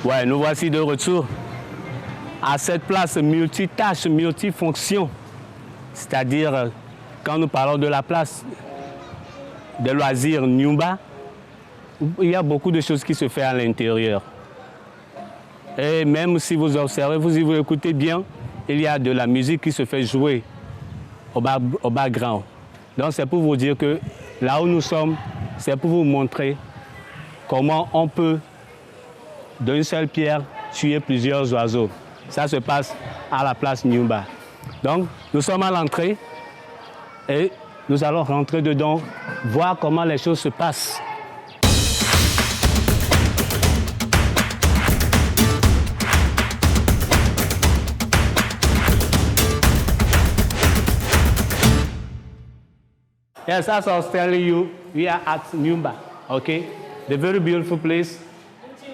Ouais, nous voici de retour à cette place multitâche, multifonction. C'est-à-dire, quand nous parlons de la place des loisirs Nyumba, il y a beaucoup de choses qui se font à l'intérieur. Et même si vous observez, vous écoutez bien, il y a de la musique qui se fait jouer au background. Donc c'est pour vous dire que là où nous sommes, c'est pour vous montrer comment on peut, d'une seule pierre, tuer plusieurs oiseaux. Ça se passe à la place Nyumba. Donc nous sommes à l'entrée et nous allons rentrer dedans, voir comment les choses se passent. Yes, as I was telling you, we are at Nyumba, okay? The very beautiful place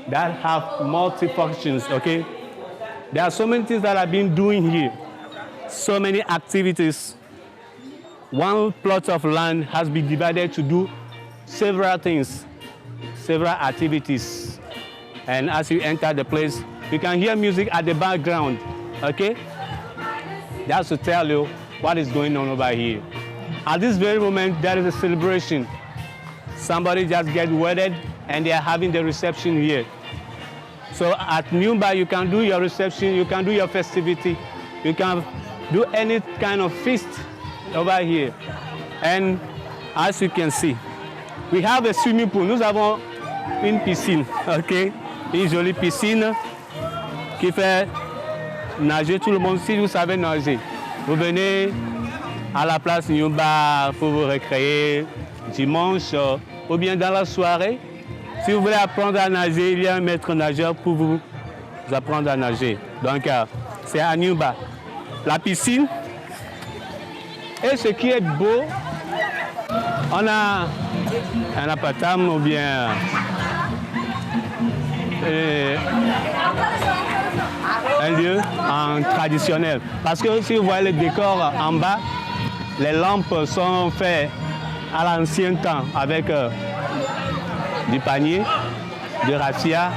that have multi-functions, okay? There are so many things that I've been doing here, so many activities. One plot of land has been divided to do several things, several activities. And as you enter the place, you can hear music at the background, okay? That's to tell you what is going on over here. At this very moment, there is a celebration. Somebody just get wedded and they are having the reception here. So at Nyumba, you can do your reception, you can do your festivity, you can do any kind of feast over here. And as you can see, we have a swimming pool. Nous avons une piscine, ok? Une jolie piscine qui fait nager tout le monde. Si vous savez nager, vous venez à la place Nyumba pour vous récréer dimanche ou bien dans la soirée. Si vous voulez apprendre à nager, il y a un maître nageur pour vous apprendre à nager. Donc c'est à Nyumba. La piscine. Et ce qui est beau, on a un apatam ou bien un lieu en traditionnel. Parce que si vous voyez le décor en bas, les lampes sont faites à l'ancien temps avec du panier, de raffia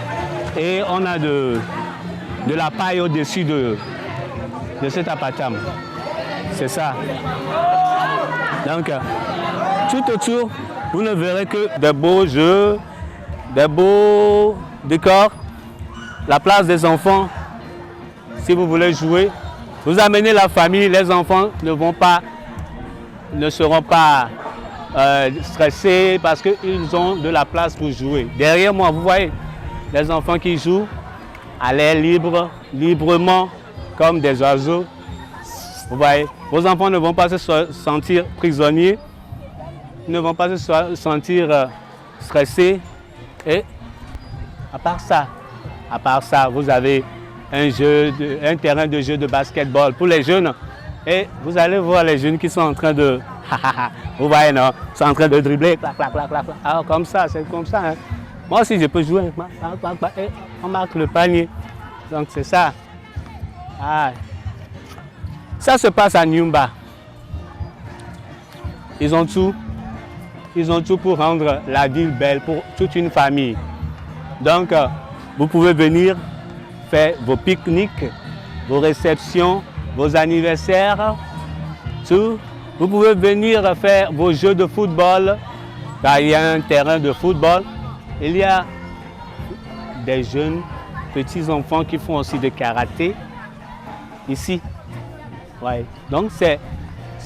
et on a de la paille au-dessus de cet apatam. C'est ça. Donc, tout autour, vous ne verrez que de beaux jeux, de beaux décors. La place des enfants, si vous voulez jouer, vous amenez la famille, les enfants ne seront pas stressés parce qu'ils ont de la place pour jouer. Derrière moi, vous voyez les enfants qui jouent à l'air libre, librement, comme des oiseaux. Vous voyez, vos enfants ne vont pas se sentir prisonniers, ne vont pas se sentir stressés. Et à part ça, vous avez un terrain de jeu de basketball pour les jeunes. Et vous allez voir les jeunes qui sont en train de... vous voyez, non? Ils sont en train de dribbler. Clac, clac, clac, clac. Alors, comme ça, c'est comme ça. Hein. Moi aussi, je peux jouer. Et on marque le panier. Donc, c'est ça. Ah. Ça se passe à Nyumba. Ils ont tout pour rendre la ville belle pour toute une famille. Donc, vous pouvez venir faire vos pique-niques, vos réceptions, vos anniversaires, tout. Vous pouvez venir faire vos jeux de football. Car il y a un terrain de football. Il y a des jeunes, petits enfants qui font aussi de karaté ici. Ouais. Donc c'est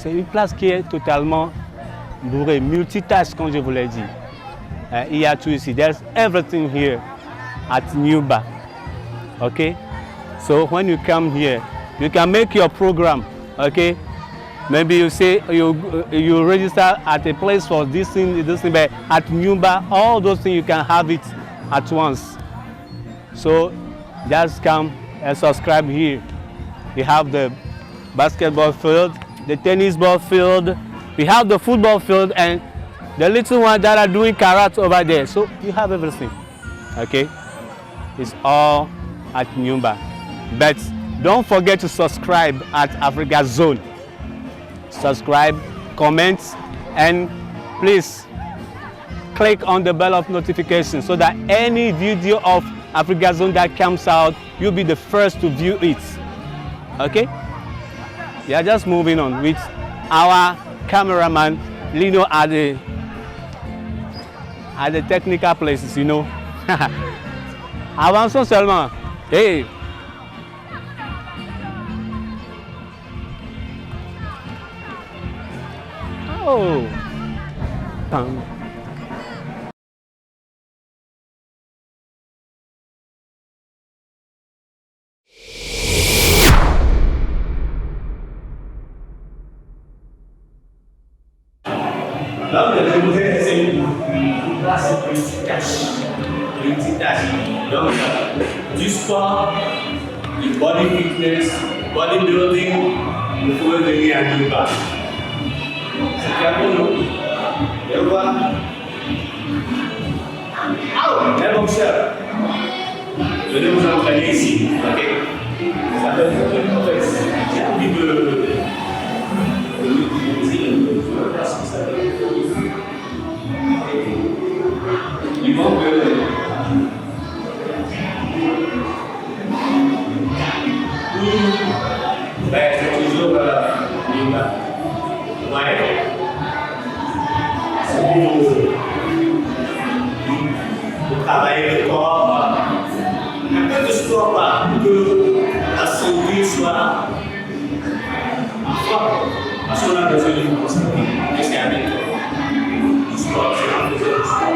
une place qui est totalement bourrée, multitâche comme je vous l'ai dit. Il y a tout ici. There's everything here at Nyumba. Okay? So when you come here, you can make your program. Okay? Maybe you say you register at a place for this thing, but at Nyumba, all those things you can have it at once. So just come and subscribe here. We have the basketball field, the tennis ball field, we have the football field, and the little ones that are doing karate over there. So you have everything. Okay? It's all at Nyumba. But don't forget to subscribe at Africa Zone. Subscribe, comment, and please click on the bell of notification so that any video of Africa Zone that comes out, you'll be the first to view it. Okay? We are just moving on with our cameraman Lino at the technical places, you know. Avançons seulement. Hey. Oh. Là, je voudrais essayer de placer une petite tâche. Une petite tâche. Donc, du sport, du body fitness, bodybuilding, vous pouvez venir à deux pas. C'est clair pour nous. Et voilà. Mais bon, cher, venez vous entraîner ici. Ok? Ça peut être une mauvaise. J'ai envie de. Ils vont que c'est toujours pour travailler le corps, un peu de sport pour que la santé soit forte. Parce qu'on a besoin de concentrer. Et c'est avec le sport, c'est en faisant du sport.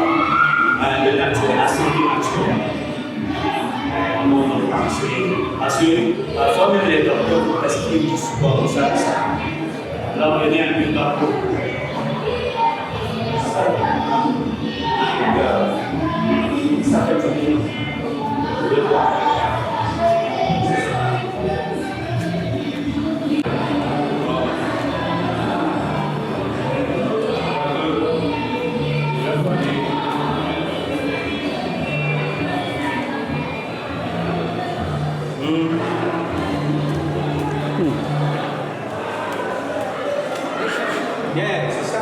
Le naturel, la santé naturelle. Parce que parfois même les docteurs vont prescrire du sport, ça. Alors venez un peu partout. Ça fait du bien. Yeah, c'est ça.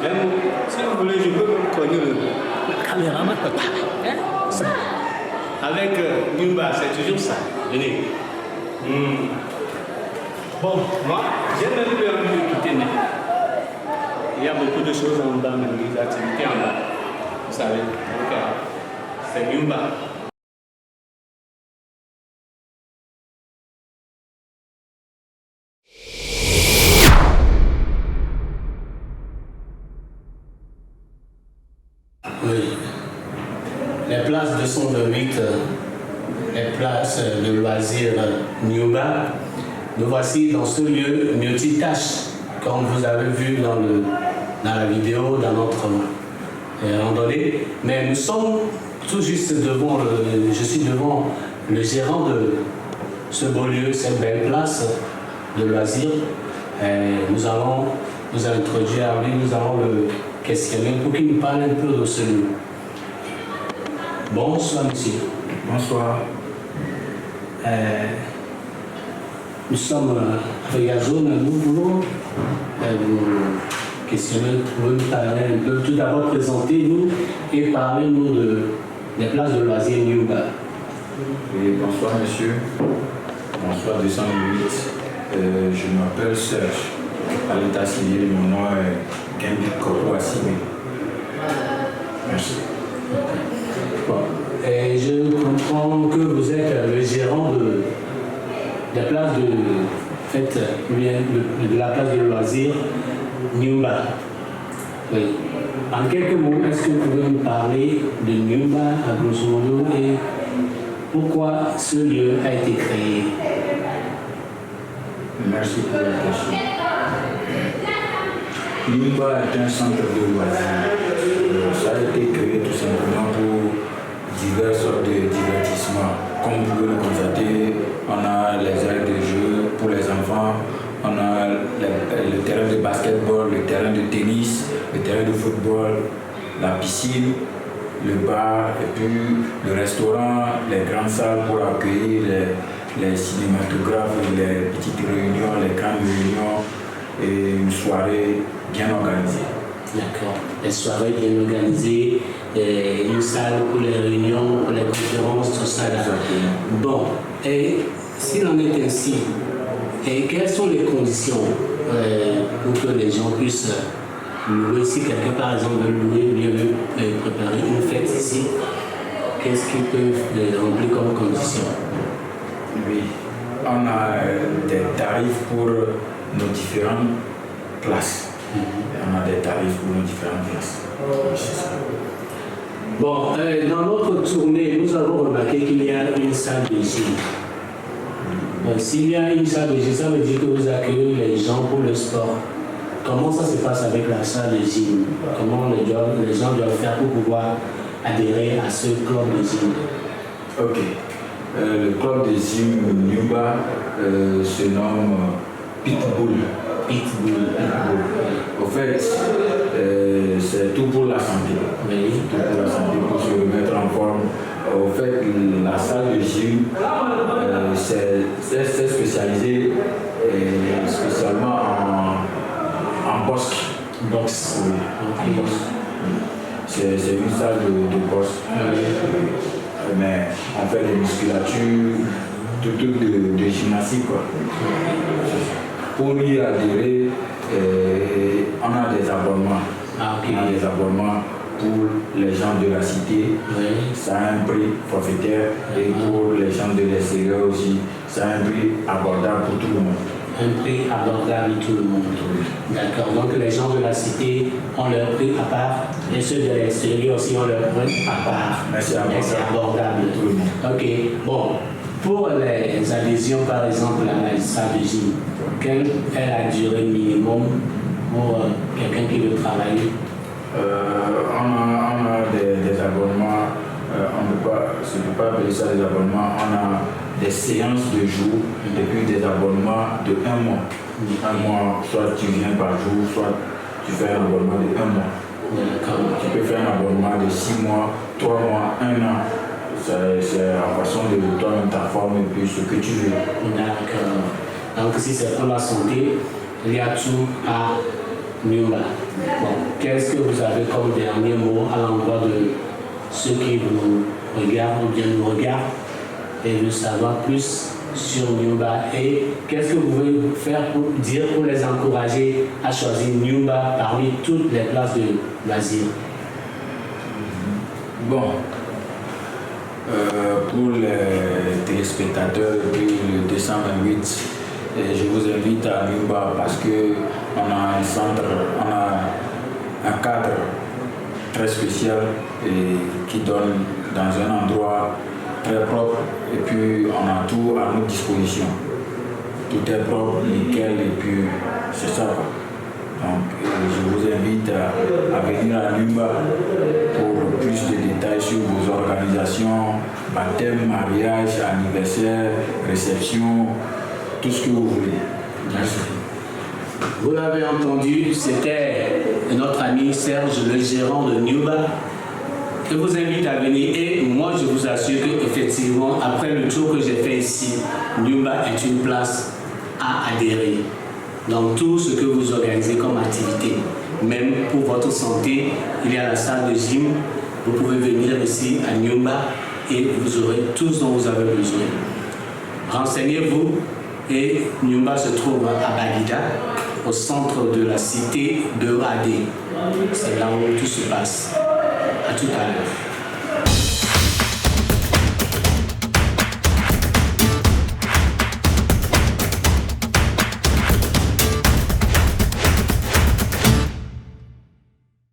Même si vous voulez, je peux même cogner le caméraman. Avec Nimba, c'est toujours ça. Venez. Bon, moi, j'ai même plus envie de quitter. Il y a beaucoup de choses en bas, même des activités en bas. Vous savez, donc c'est Nimba. Oui. Les places 228, les places de loisirs Nyumba, nous voici dans ce lieu multitâche, comme vous avez vu dans la vidéo, dans notre randonnée. Mais nous sommes tout juste devant, je suis devant le gérant de ce beau lieu, cette belle place de loisirs. Et nous allons nous introduire à lui, nous allons le questionner pour qu'il nous parle un peu de ce lieu. Bonsoir, monsieur. Bonsoir. Nous sommes à Africa Zone, nous voulons vous questionner, vous nous parler un peu. Tout d'abord, présentez-nous et parlez-nous des places de loisirs Nyumba. Oui, bonsoir, monsieur. Bonsoir, 208. Je m'appelle Serge. À l'état civil, mon nom est Genbi Koko Assimi. Merci. Bon. Et je comprends que vous êtes le gérant de la place de la place de loisirs Nyumba. Oui. En quelques mots, est-ce que vous pouvez nous parler de Nyumba à grosso modo et pourquoi ce lieu a été créé? Merci pour la question. Nyumba est un centre de loisirs. Ça a été créé tout simplement pour divers sortes de divertissements. Comme vous pouvez le constater, on a les aires de jeu pour les enfants, on a le terrain de basketball, le terrain de tennis, le terrain de football, la piscine, le bar et puis le restaurant, les grandes salles pour accueillir les cinématographes, les petites réunions, les grandes réunions et une soirée bien organisée. D'accord. Les soirées bien organisées, une salle pour les réunions, pour les conférences, tout ça. Là. Exactement. Bon, et s'il en est ainsi, et quelles sont les conditions pour que les gens puissent louer, si quelqu'un par exemple veut louer, bien veut préparer une fête ici, qu'est-ce qu'ils peuvent remplir comme condition? Oui, on a des tarifs pour nos différentes classes. On a des tarifs pour nos différentes classes. C'est ça. Bon, dans notre tournée, nous avons remarqué qu'il y a une salle de gym. S'il y a une salle de gym, ça veut dire que vous accueillez les gens pour le sport. Comment ça se passe avec la salle de gym? Comment les gens doivent faire pour pouvoir adhérer à ce club de gym? Ok. Le club de gym Nyumba se nomme Pitbull. Pitbull. Au fait, c'est tout pour la santé. Oui. Tout pour la santé, pour se remettre en forme. Au fait, la salle de gym, c'est spécialisé spécialement en boxe. Boxe. Oui, en boxe. C'est une salle de boxe. Mais on fait des musculatures, tout de gymnastique, quoi. Pour y adhérer, on a des abonnements. Ah, ok. On a des abonnements pour les gens de la cité. Oui. Ça a un prix forfaitaire. Et pour les gens de l'extérieur aussi, ça a un prix abordable pour tout le monde. Un prix abordable pour tout le monde. D'accord. Donc les gens de la cité ont leur prix à part et ceux de l'extérieur aussi ont leur prix à part. Mais c'est abordable. pour tout le monde. Ok. Bon. Pour les adhésions, par exemple, à la salle de gym, quelle est la durée minimum pour quelqu'un qui veut travailler? On a des abonnements, je ne peux pas appeler ça des abonnements, on a des séances de jour et puis des abonnements de 1 mois. Un mois, soit tu viens par jour, soit tu fais un abonnement de 1 mois. Tu peux faire un abonnement de 6 mois, 3 mois, 1 an. C'est en façon de toi-même ta forme et puis ce que tu veux. D'accord. Donc si c'est pour la santé, il y a tout à Nyumba. Bon, qu'est-ce que vous avez comme dernier mot à l'endroit de ceux qui vous regardent ou bien nous regardent et veulent savoir plus sur Nyumba, et qu'est-ce que vous pouvez faire pour dire pour les encourager à choisir Nyumba parmi toutes les places de loisirs? Bon, pour les téléspectateurs du 228, je vous invite à Nyumba parce qu'on a un centre, on a un cadre très spécial et qui donne dans un endroit très propre, et puis on a tout à notre disposition. Tout est propre, nickel, et puis c'est ça. Donc je vous invite à venir à Nyumba pour plus de détails sur vos organisations, baptême, mariage, anniversaire, réception, tout ce que vous voulez. Merci. Vous l'avez entendu, c'était notre ami Serge, le gérant de Nyumba. Je vous invite à venir, et moi je vous assure qu'effectivement, après le tour que j'ai fait ici, Nyumba est une place à adhérer. Dans tout ce que vous organisez comme activité, même pour votre santé, il y a la salle de gym. Vous pouvez venir ici à Nyumba et vous aurez tout ce dont vous avez besoin. Renseignez-vous, et Nyumba se trouve à Baguida, au centre de la cité de Adé. C'est là où tout se passe. À tout à l'heure.